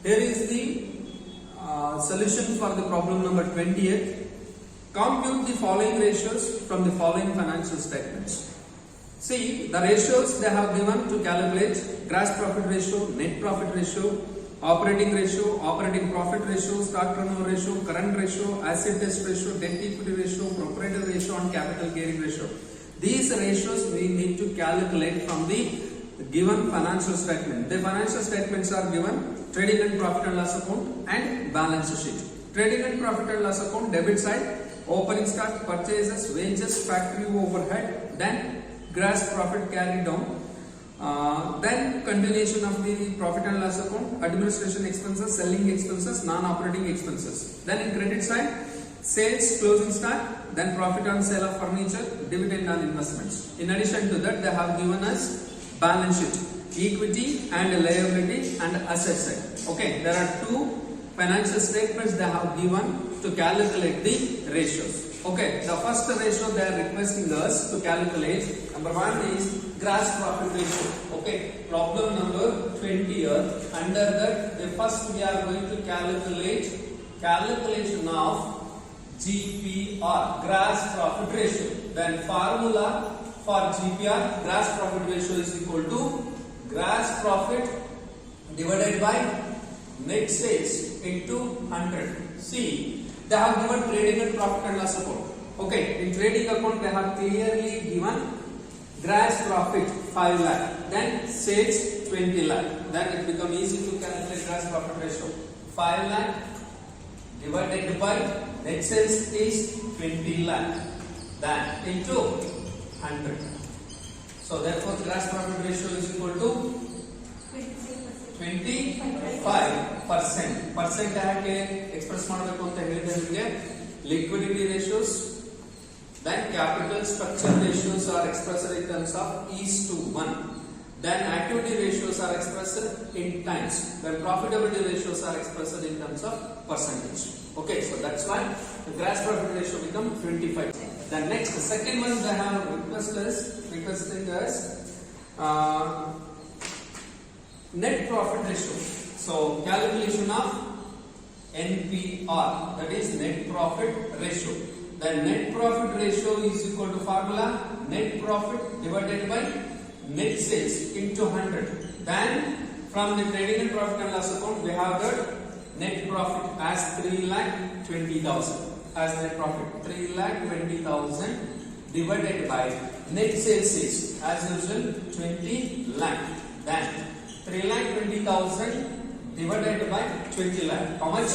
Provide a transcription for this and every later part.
Here is the solution for the problem number 28. Compute the following ratios from the following financial statements. See, the ratios they have given to calculate gross profit ratio, net profit ratio, operating ratio, operating profit ratio, stock turnover ratio, current ratio, asset test ratio, debt equity ratio, proprietary ratio and capital gearing ratio. These ratios we need to calculate from the given financial statement. The financial statements are given: trading and profit and loss account and balance sheet. Trading and profit and loss account, debit side, opening stock, purchases, wages, factory overhead, then gross profit carried down, then continuation of the profit and loss account, administration expenses, selling expenses, non-operating expenses. Then in credit side, sales, closing stock, then profit on sale of furniture, dividend on investments. In addition to that, they have given us balance sheet, equity and liability and asset side. Okay, there are two financial statements they have given to calculate the ratios. Okay, the first ratio they are requesting us to calculate, number one is gross profit ratio. Okay, problem number 20 here. Under that, the first we are going to calculate calculation of GPR, gross profit ratio. Then formula for GPR, gross profit ratio is equal to gross profit divided by net sales into 100. See, they have given trading and profit and loss account. Okay, in trading account they have clearly given gross profit 5 lakh, then sales 20 lakh. Then it becomes easy to calculate gross profit ratio. 5 lakh divided by net sales is 20 lakh, then into 100. So therefore gross profit ratio is equal to 25%. Percent ಯಾಕೆ express ಮಾಡಬೇಕು ಅಂತ ಹೇಳಿದ್ರೆ ನಿಮಗೆ liquidity ratios, then capital structure ratios are expressed in terms of is/1, then activity ratios are expressed in times, then profitability ratios are expressed in terms of percentage. Okay, so that's why the gross profit ratio become 25. Then next, the second one they have requesting us net profit ratio. So calculation of NPR, that is net profit ratio. The net profit ratio is equal to formula net profit divided by net sales into 100. Then from the trading and profit and loss account we have the net profit as 3,20,000 as net profit 3,20,000 divided by net sales is as usual 20 lakh. Then 3,20,000 divided by 20 lakh. How much? 15%.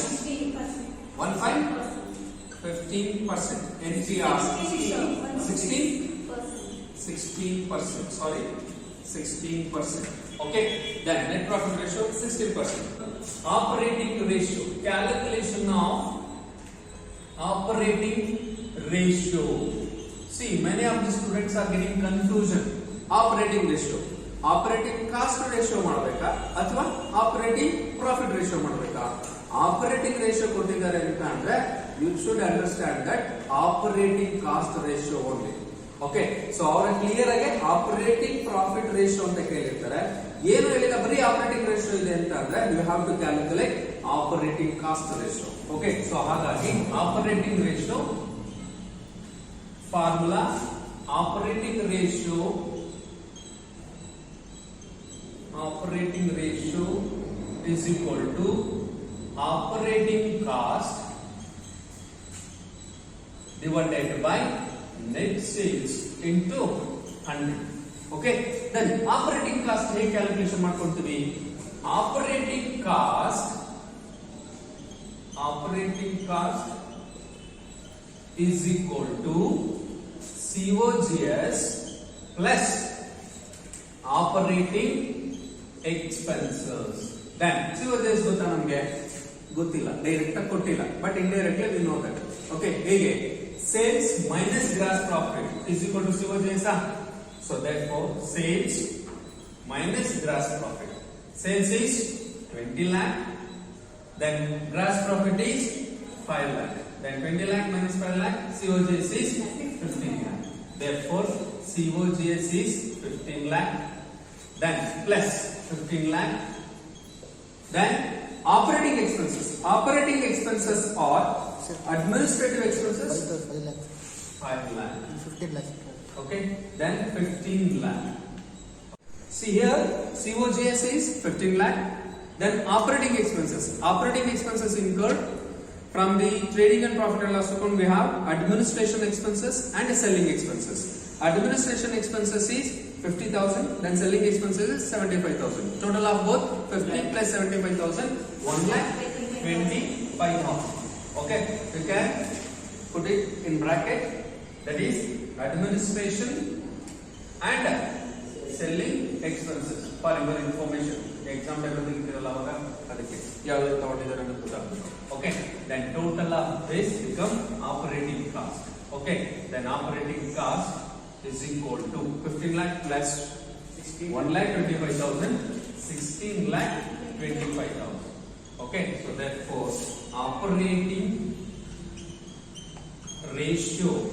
15%. NPR. 16%. Sorry, 16%. Okay. Then net profit ratio 16%. Operating ratio. Calculation of operating ratio. See, many of the students are getting confusion. Operating ratio. Operating cost ratio ಮಾಡಬೇಕಾ ಅಥವಾ operating profit ratio ಮಾಡಬೇಕಾ? Operating ratio ಕೊಟ್ಟಿದ್ದಾರೆ ಅಂತ ಅಂದ್ರೆ you should understand that operating cost ratio only. Okay, so ಅವರ clear ಆಗಿ operating profit ratio ಅಂತ ಕೇಳಿರ್ತಾರೆ. ಏನು ಹೇಳಿಲ್ಲ, ಬರೀ ಆಪರೇಟಿಂಗ್ ರೇಷಿಯೋ ಇದೆ ಅಂತ ಅಂದ್ರೆ you have to calculate operating cost ratio. Okay, so ಹಾಗಾಗಿ operating ratio formula operating ratio is equal to operating cost divided by net sales into 100. Okay, then operating cost ಹೇಗೆ ಕ್ಯಾಲ್ಕುಲೇಷನ್ ಮಾಡ್ಕೊಳ್ತೀವಿ? operating cost is equal to COGS plus operating expenses. Then COGS ಗೊತ್ತಾ ನಮಗೆ? ಗೊತ್ತಿಲ್ಲ, direct ಆಗಿ ಕೊಟ್ಟಿಲ್ಲ, but indirectly we know that. Okay, ಹೇಗೆ? Sales minus gross profit is equal to COGS. So therefore sales minus gross profit. Sales is 20 lakh, then gross profit is 5 lakh. Then 20 lakh minus 5 lakh, COGS is 15 lakh. Therefore COGS is 15 lakh. Then plus 15 lakh. Then Operating expenses. Operating expenses are administrative expenses. 5 lakh. 5 lakh. 15 lakh. Okay. Then 15 lakh. See here, COGS is 15 lakh. Then operating expenses. Operating expenses incurred from the trading and profit and loss account. We have administration expenses and selling expenses. Administration expenses is 50,000, then selling expenses is 75,000. Total of both 50 plus 75,000, 1,25,000. Okay, you can put it in bracket. That is administration and selling expenses for your information. Exam everything okay. Then total of this become operating cost. Okay, then operating cost is equal to 15 lakh plus 1,25,000, 16 lakh 25,000. Okay, so therefore operating ratio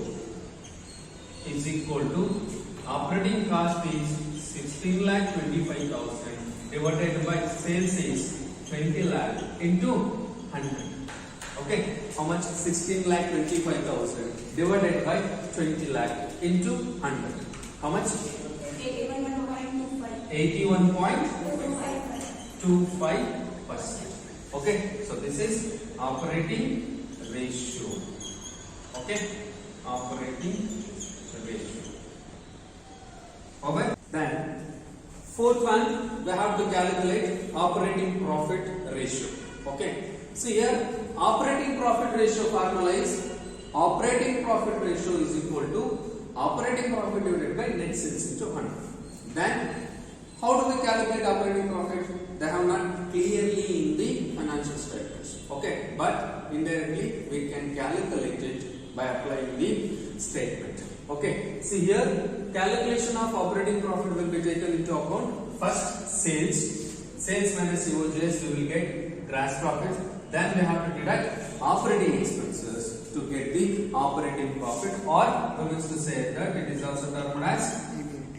is equal to operating cost is 16 lakh 25,000 divided by sales is 20 lakh into 100. Okay, how much? 16 lakh 25,000 divided by 20 lakh into 100. How much? 81.25%. Okay, so this is operating ratio. Okay, operating ratio. Okay, then fourth one, we have to calculate operating profit ratio. Okay, see here, operating profit ratio formula is operating profit ratio is equal to operating profit divided by net sales into 100. Then, how do we calculate operating profit? They have not clearly in the financial statements. Okay, but indirectly we can calculate it by applying the statement. Okay, see here, calculation of operating profit will be taken into account. First, sales minus COGS, we will get gross profit. Then we have to deduct operating expenses to get the operating profit, or we means to say that it is also termed as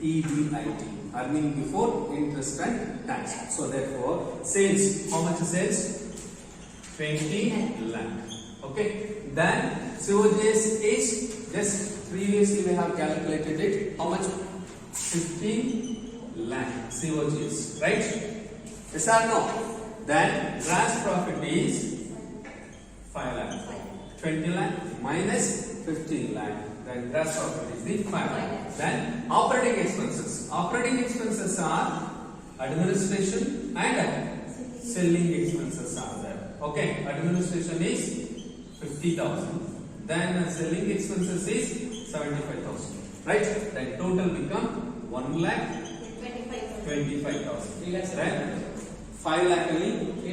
EBIT, earning before interest and tax. So therefore, sales, how much is sales? 20 lakh. Okay, then COGS is just previously we have calculated it. How much? 15 lakh COGS, right? Yes or no? Then gross profit is 5 lakh. 20 lakh minus 15 lakh. Then gross profit is the 5 lakh. Then operating expenses. Operating expenses are administration and selling expenses are there. Okay, administration is 50,000. Then selling expenses is 75,000. Right? Then total become 1,25,000. Then 5 lakh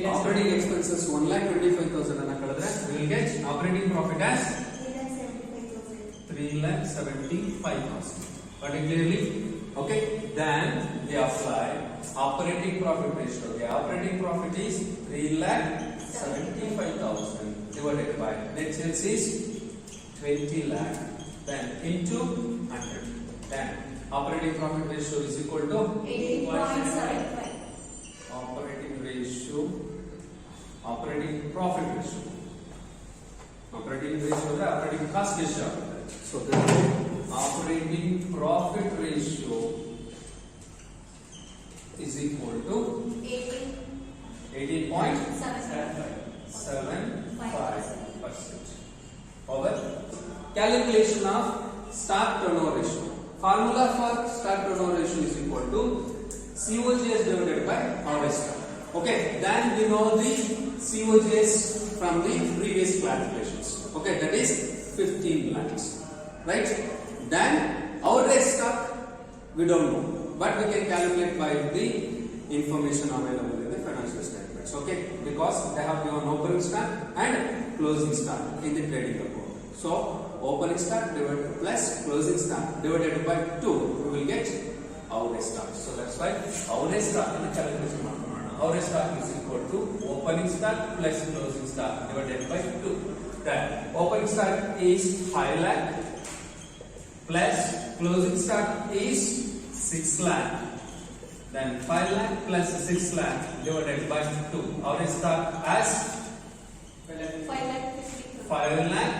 operating expenses 1,25,000 we will get operating profit as 3,75,000. Got it clearly? Okay. Then we apply operating profit ratio. The operating profit is 3,75,000 divided by net sales is 20 lakh. Then into 100. Then operating profit ratio is equal to 18.75. Operating ratio, operating profit ratio, operating ratio, operating cost ratio. So the operating profit ratio is equal to 18.75%. Over calculation of stock turnover ratio. Formula for stock turnover ratio is equal to COGS divided by average stock. Okay, then we know the COGS from the previous calculations. Okay, that is 15 lakhs. Right? Then average stock we don't know, but we can calculate by the information available in the financial statements. Okay, because they have given opening stock and closing stock in the trading account. So opening stock divided plus closing stock divided by 2, we will get average stock. So that's why average stock in the calculation. Average stock is equal to opening stock plus closing stock divided by 2. Then opening stock is 5 lakh plus closing stock is 6 lakh Then 5 lakh plus 6 lakh divided by 2. Our stock as 5 lakh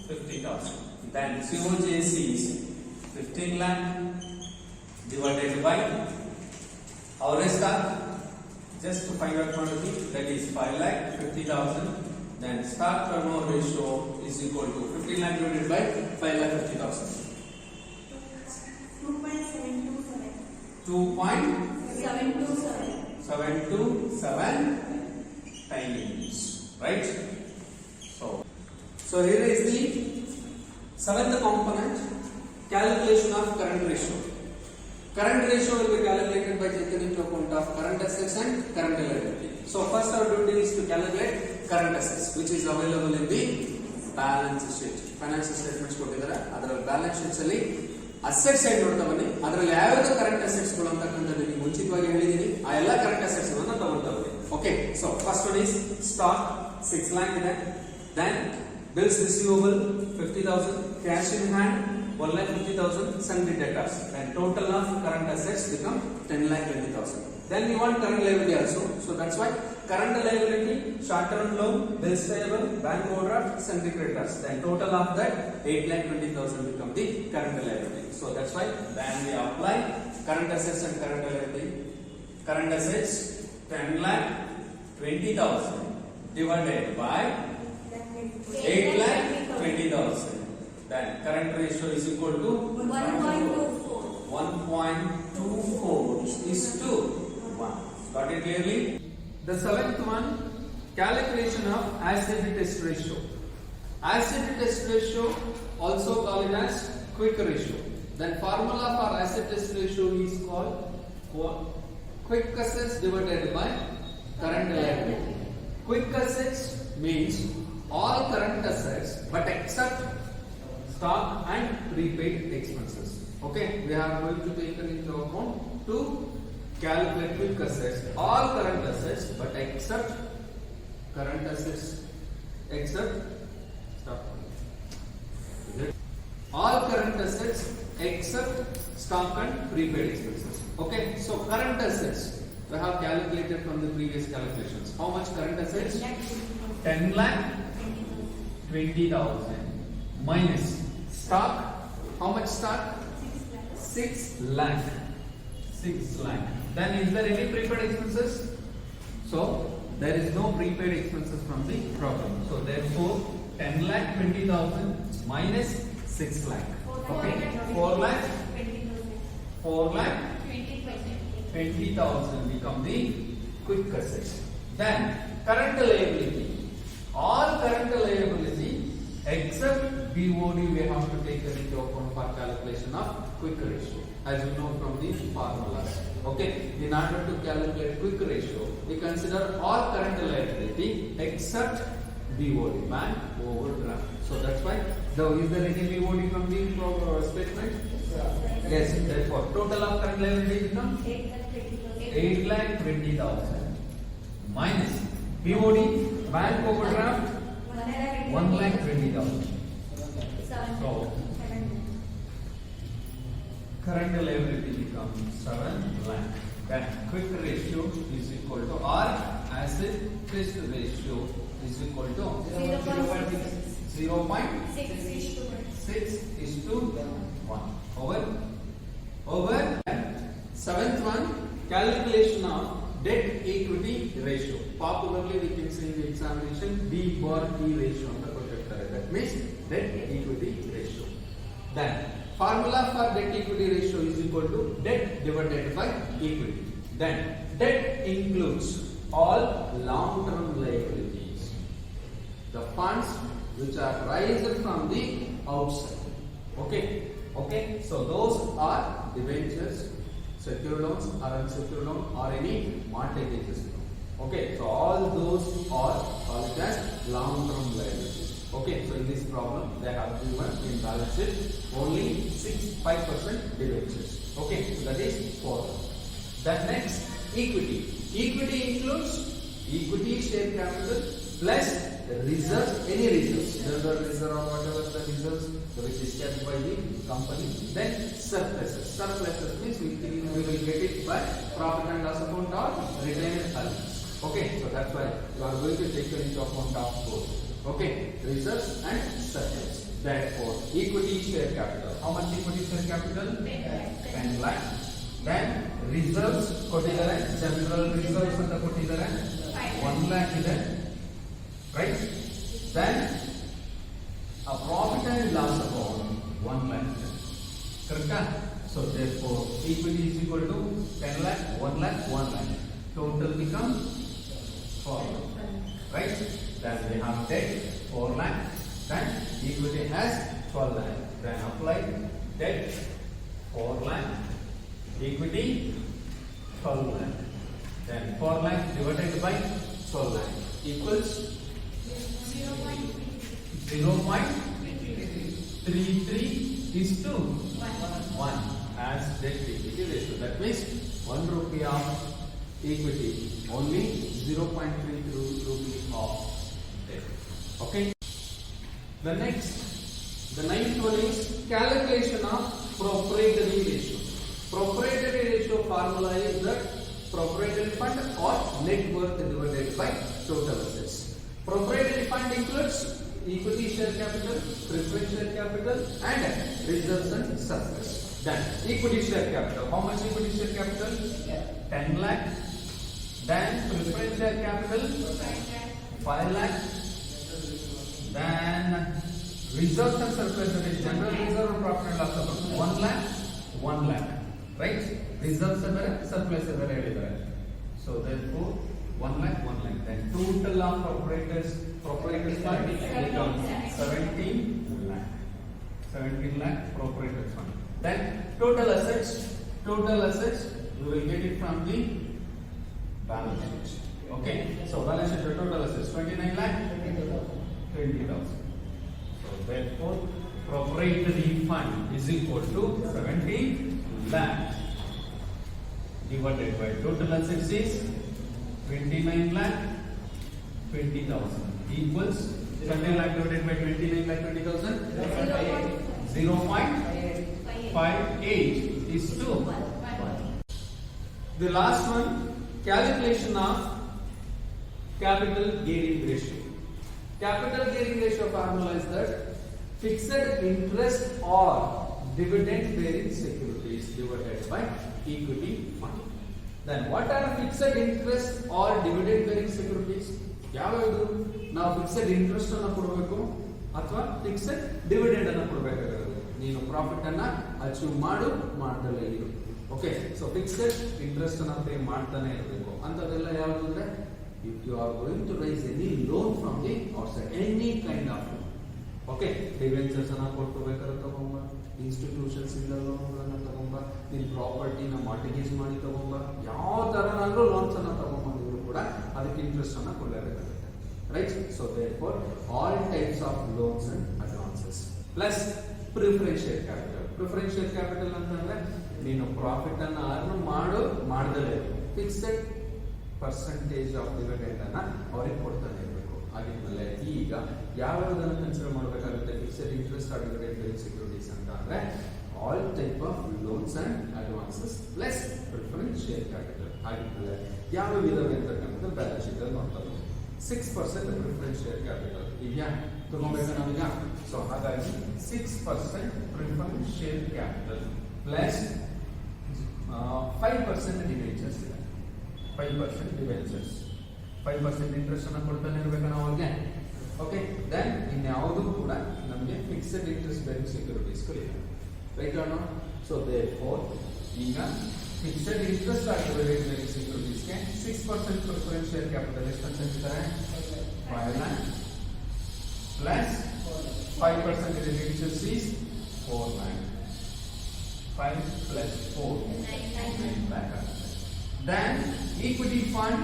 50,000. Then COGS is 15 lakh divided by our stock. Just to find out quantity, that is 5 lakh 50,000. Then stock turnover ratio is equal to 15 lakh divided by 5 lakh 50,000. 2.727 times, right? So here is the seventh component, calculation of current ratio. Current ratio will be calculated by taking into account of current assets and current liability. So first our duty is to calculate current assets, which is available in the balance sheet. Financial statements ಕೊಟ್ಟಿದ್ದಾರೆ ಅದರಲ್ಲಿ balance sheets ಅಲ್ಲಿ assets side ನೋಡ್ತಾ ಬನ್ನಿ. ಅದರಲ್ಲಿ ಯಾವ್ಯಾವ current assets ಗಳು ಅಂತಕ್ಕಂಥದ್ದು ನಿಮಗೆ ಮುಂಚಿತವಾಗಿ ಹೇಳಿದೀನಿ. ಆ ಎಲ್ಲ ಕರೆಂಟ್ ಅಸೆಟ್ಸ್ ಗಳನ್ನ ತಗೊಳ್ತಾ ಬನ್ನಿ. Okay, so first one is stock 6 lakh ಇದೆ. Then bills receivable 50,000, cash in hand 1,50,000, sundry debtors. Then total of current assets become 10,20,000. Then we want current liability also. So that's why current liability, short-term loan, bills payable, bank overdraft, sundry creditors. Then total of that 8,20,000 become the current liability. So that's why then we apply current assets and current liability. Current assets 10,20,000 divided by 8,20,000. Then current ratio is equal to 1.24 is to 1. Got it clearly? The seventh one, calculation of acid test ratio. Acid test ratio, also called as quick ratio. Then formula for acid test ratio is called quick assets divided by current liability. Quick assets means all current assets but except stock and prepaid expenses. Okay, we are going to take into account to calculate quick assets, all current assets but except current assets, except stock. All current assets except stock and prepaid expenses. Okay, so current assets we have calculated from the previous calculations. How much current assets? 10,20,000 minus stock. How much stock? 6 lakh. 6 lakh. Then is there any prepaid expenses? So there is no prepaid expenses from the problem. So therefore 10,20,000 minus 6 lakh. Okay, 4 lakh 20,000 become the quick assets. Then current liability. All current liability except BOD we have to take into account for calculation of quick ratio, as you know from the formulas. Okay, in order to calculate quick ratio, we consider all current liability except BOD, bank overdraft. So that's why. Now, is there any BOD from the statement? Yes. Therefore, total of current liability becomes 8,20,000 minus BOD, bank overdraft 1,20,000. So current liability becomes 7 lakh. Then quick ratio is equal to, or acid test ratio is equal to 0.6:1 over. Seventh one, calculation of debt equity ratio. Popularly we can say in the examination D/E ratio. That means debt equity ratio. Then formula for debt equity ratio is equal to debt divided by equity. Then debt includes all long-term liabilities, the funds which are raised from the outside. Okay. So those are debentures, secure loans or unsecured loan or any mortgages. Okay. So all those are called as long-term liabilities. Okay. So in this problem they have given in balance sheet only 5% debentures. Okay. So that is 4. Then next, equity. Equity includes equity share capital plus reserves, any reserves, the reserve or whatever the reserves which is kept by the company. Then surpluses. Surpluses means we will get it by profit and loss account or retained earnings. Okay, so that's why you are going to take into account of both. Okay, reserves and surplus. Therefore, equity share capital. How much equity share capital? 10 lakh. Then reserves ಕೊಟ್ಟಿದ್ದಾರೆ, general reserves ಅಂತ ಕೊಟ್ಟಿದ್ದಾರೆ 1 lakh ಇದೆ, right? Then a profit and loss account 1 lakh. Correct? So therefore, equity is equal to 10 lakh, 1 lakh, 1 lakh. Total becomes 4 lakh. Right? Then we have debt 4 lakh. Then equity has 12 lakh. Then apply debt 4 lakh. Equity 12 lakh. Then 4 lakh divided by 12 lakh equals 0.33 is to 1 as debt equity ratio. That means 1 rupee of equity, only 0.33 rupee of debt. Okay. The ninth one is calculation of proprietary ratio. Proprietary ratio formula is that proprietary fund or net worth divided by total assets. Proprietary fund includes equity share capital, preference share capital, and reserves and surplus. Then equity share capital. How much equity share capital? 10 lakh. Then preference share capital 5 lakh. Then reserves and surplus, that is general reserve and profit and loss account 1 lakh, 1 lakh. Right? Reserves and surplus are there. So therefore 1 lakh, 1 lakh. Then total of proprietors fund becomes 17 lakh. 17 lakh proprietors fund. Then total assets we will get it from the balance sheet. Okay, so balance sheet total assets 29 lakh, 20,000. So therefore proprietary fund is equal to 17 lakh divided by total assets is 29 lakh 20,000 equals 17 lakh divided by 29 lakh 20,000 0.58 is to 1. The last one, calculation of capital gearing ratio. Capital gearing ratio formula is that fixed interest or dividend bearing securities divided by equity fund. Then what are fixed interest or dividend bearing securities? ಯಾವುದು ನಾವು fixed interest ಅನ್ನು ಕೊಡಬೇಕು ಅಥವಾ fixed dividend ಅನ್ನು ಕೊಡಬೇಕಾಗಿರೋದು, ನೀನು profit ಅನ್ನ achieve ಮಾಡ್ದಲೇ ಇರು. ಓಕೆ, ಸೊ ಫಿಕ್ಸೆಡ್ ಇಂಟ್ರೆಸ್ಟ್ ಅನ್ನ ಪೇ ಮಾಡ್ತಾನೆ ಇರಬೇಕು. ಅಂತದೆಲ್ಲ ಯಾವುದು ಅಂದ್ರೆ if you are going to raise any loan from the outside, any kind of loan, okay, debentures ಅನ್ನ ಕೊಡ್ಕೋಬೇಕಾದ್ರೆ ತಗೊಂಬ, ಇನ್ಸ್ಟಿಟ್ಯೂಷನ್ಸ್ ಇಂದ ಲೋನ್ಗಳನ್ನ ತಗೊಂಬ, ನಿನ್ ಪ್ರಾಪರ್ಟಿನ ಮಾರ್ಟಿಗೇಜ್ ಮಾಡಿ ತಗೊಂಬ, ಯಾವ ತರನಾದ್ರೂ ಲೋನ್ಸ್ ಅನ್ನ ತಗೊಂಬಂದಿದ್ರು ಕೂಡ ಅದಕ್ಕೆ ಇಂಟ್ರೆಸ್ಟ್ ಅನ್ನ ಕೊಡಲೇಬೇಕಾಗುತ್ತೆ. Right? So therefore all types of loans and advances plus preference share capital. Preference share capital ಅಂತಂದ್ರೆ ನೀನು ಪ್ರಾಫಿಟ್ ಅನ್ನ ಅರ್ನ್ ಮಾಡದಲೇ ಫಿಕ್ಸೆಡ್ ಪರ್ಸೆಂಟೇಜ್ ಆಫ್ ಡಿವಿಡೆಂಡ್ ಅನ್ನ ಅವರಿಗೆ ಕೊಡ್ತಾನೆ ಇರಬೇಕು. ಆಗಿದ್ಮೇಲೆ ಈಗ ಯಾವ್ಯಾವುದನ್ನು ಕನ್ಸಿಡರ್ ಮಾಡಬೇಕಾಗುತ್ತೆ fixed interest or dividend bearing securities ಅಂತ ಅಂದ್ರೆ all type of loans and advances plus preference share capital. ಆಗಿದ್ಮೇಲೆ ಯಾವ ವಿಧವೇ ಅಂತಕ್ಕಂಥ ಬ್ಯಾಲೆನ್ಸ್ ಶೀಟ್ ಅಲ್ಲಿ ನೋಡ್ತಾರೆ. 6% ಪ್ರಿಫರೆನ್ಸ್ ಶೇರ್ ಕ್ಯಾಪಿಟಲ್ ಇದೆಯಾ ತಗೊಂಡ್ಬೇಕಾ ನಾವೀಗ? ಸೊ ಹಾಗಾಗಿ 6% preference share capital plus 5% debentures ಇದೆ. 5% ಡಿವೆಂಚರ್ಸ್ 5% ಇಂಟ್ರೆಸ್ಟ್ ಅನ್ನ ಕೊಡ್ತಾನೆ ಇರಬೇಕಾ ನಾವು ಅವ್ರಿಗೆ. ಓಕೆ, ದೆನ್ ಇನ್ಯಾವುದು ಕೂಡ ನಮಗೆ ಫಿಕ್ಸ್ಡ್ ಇಂಟ್ರೆಸ್ಟ್ ಬೇರಿಂಗ್ ಸೆಕ್ಯೂರಿಟೀಸ್ ಇಲ್ಲ. Right or not? So therefore ಈಗ fixed interest or dividend bearing ಸೆಕ್ಯೂರಿಟೀಸ್ಗೆ 6% ಪ್ರಿಫರೆನ್ಸ್ ಶೇರ್ ಕ್ಯಾಪಿಟಲ್ ಎಷ್ಟು ಅಂತ ಹೇಳ್ತಾರೆ? 5 lakh plus 5% debentures is 4 lakh. 5 plus 4 9 lakh. Then equity fund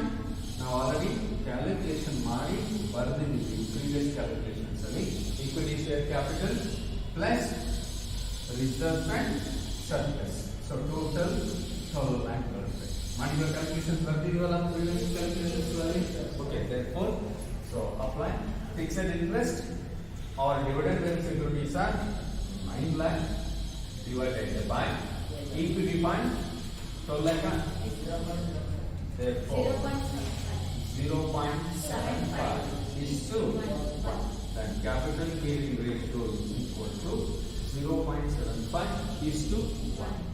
ನಾವು ಆಲ್ರೆಡಿ ಕ್ಯಾಲ್ಕುಲೇಷನ್ ಮಾಡಿ ಬರೆದಿದ್ದೀವಿ ಪ್ರೀವಿಯಸ್ ಕ್ಯಾಲ್ಕುಲೇಷನ್ಸ್ ಅಲ್ಲಿ. Equity share capital plus reserve and surplus, so total 12 lakh ಬರುತ್ತೆ. ಮಾಡಿರೋ calculations ಬರ್ತಿದೀವಲ್ಲ previous calculations ಅಲ್ಲಿ. Okay, therefore so apply fixed interest or dividend bearing securities are 9 lakh divided by equity fund 12 lakh. Therefore 0.75 is to then capital carrying ratio is equal to 0.75 is to 1.